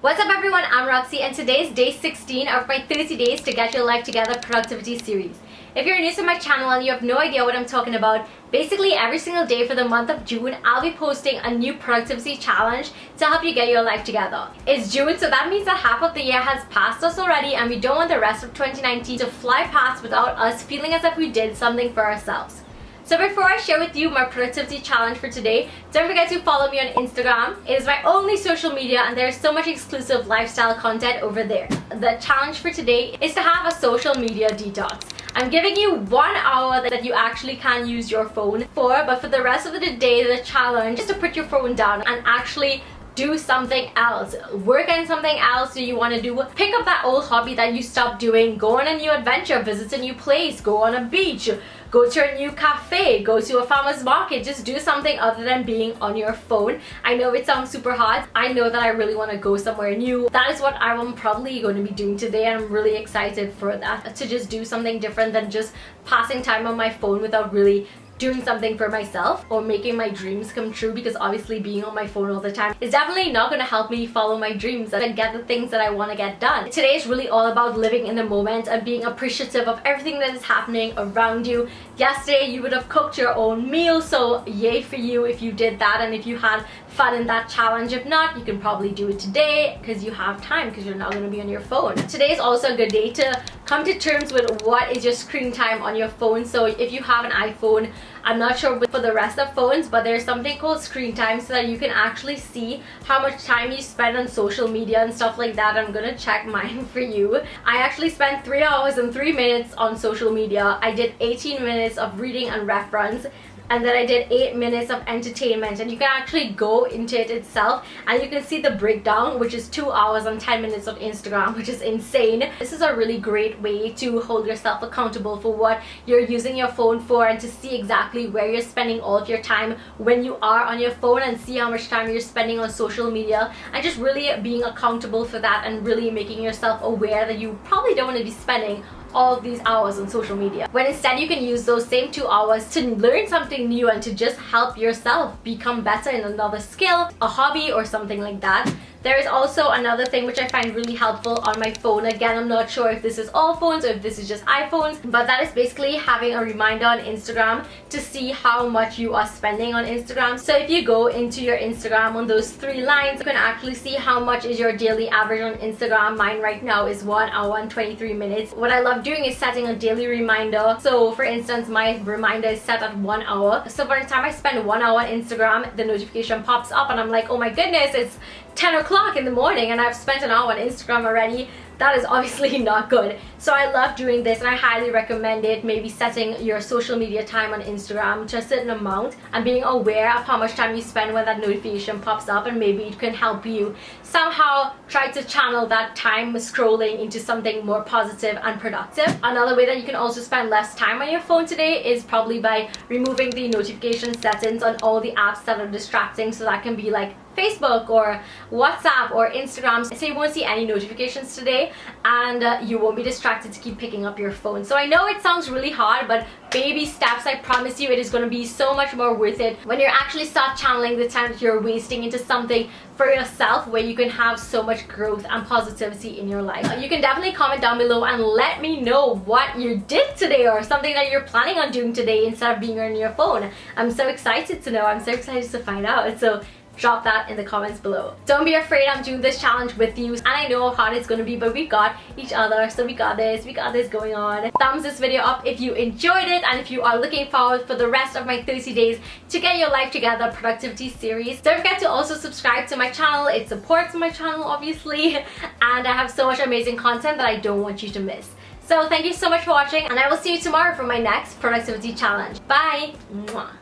What's up everyone, I'm Roxy and today is day 16 of my 30 days to get your life together productivity series. If you're new to my channel and you have no idea what I'm talking about, basically every single day for the month of June, I'll be posting a new productivity challenge to help you get your life together. It's June, so that means that half of the year has passed us already and we don't want the rest of 2019 to fly past without us feeling as if we did something for ourselves. So before I share with you my productivity challenge for today, don't forget to follow me on Instagram. It is my only social media and there's so much exclusive lifestyle content over there. The challenge for today is to have a social media detox. I'm giving you 1 hour that you actually can use your phone for, but for the rest of the day, the challenge is to put your phone down and actually do something else. Work on something else that you want to do. Pick up that old hobby that you stopped doing. Go on a new adventure, visit a new place, go on a beach, go to a new cafe, go to a farmer's market. Just do something other than being on your phone. I know it sounds super hard. I know that I really want to go somewhere new. That is what I'm probably going to be doing today, and I'm really excited for that, to just do something different than just passing time on my phone without really doing something for myself or making my dreams come true, because obviously being on my phone all the time is definitely not going to help me follow my dreams and get the things that I want to get done. Today is really all about living in the moment and being appreciative of everything that is happening around you. Yesterday you would have cooked your own meal, so yay for you if you did that and if you had fun in that challenge. If not, you can probably do it today because you have time, because you're not going to be on your phone. Today is also a good day to come to terms with what is your screen time on your phone. So if you have an iPhone, I'm not sure for the rest of phones, but there's something called screen time so that you can actually see how much time you spend on social media and stuff like that. I'm gonna check mine for you. I actually spent 3 hours and 3 minutes on social media. I did 18 minutes of reading and reference, and then I did 8 minutes of entertainment, and you can actually go into it itself and you can see the breakdown, which is 2 hours and 10 minutes of Instagram, which is insane. This is a really great way to hold yourself accountable for what you're using your phone for and to see exactly where you're spending all of your time when you are on your phone, and see how much time you're spending on social media, and just really being accountable for that and really making yourself aware that you probably don't want to be spending all of these hours on social media, when instead you can use those same 2 hours to learn something new and to just help yourself become better in another skill, a hobby or something like that. There is also another thing which I find really helpful on my phone. Again, I'm not sure if this is all phones or if this is just iPhones, but that is basically having a reminder on Instagram to see how much you are spending on Instagram. So if you go into your Instagram on those 3 lines, you can actually see how much is your daily average on Instagram. Mine right now is 1 hour and 23 minutes. What I love doing is setting a daily reminder. So for instance, my reminder is set at 1 hour. So by the time I spend 1 hour on Instagram, the notification pops up and I'm like, oh my goodness, it's 10 o'clock in the morning and I've spent an hour on Instagram already. That is obviously not good. So I love doing this and I highly recommend it. Maybe setting your social media time on Instagram to a certain amount and being aware of how much time you spend when that notification pops up, and maybe it can help you somehow try to channel that time scrolling into something more positive and productive. Another way that you can also spend less time on your phone today is probably by removing the notification settings on all the apps that are distracting. So that can be like Facebook or WhatsApp or Instagram, so you won't see any notifications today and you won't be distracted to keep picking up your phone. So I know it sounds really hard, but baby steps, I promise you it is going to be so much more worth it when you actually start channeling the time that you're wasting into something for yourself where you can have so much growth and positivity in your life. You can definitely comment down below and let me know what you did today or something that you're planning on doing today instead of being on your phone. I'm so excited to know. I'm so excited to find out. So drop that in the comments below. Don't be afraid, I'm doing this challenge with you and I know how hard it's going to be, but we got each other, so we got this going on. Thumbs this video up if you enjoyed it, and if you are looking forward for the rest of my 30 days to get your life together productivity series. Don't forget to also subscribe to my channel. It supports my channel obviously, and I have so much amazing content that I don't want you to miss. So thank you so much for watching, and I will see you tomorrow for my next productivity challenge. Bye! Mwah.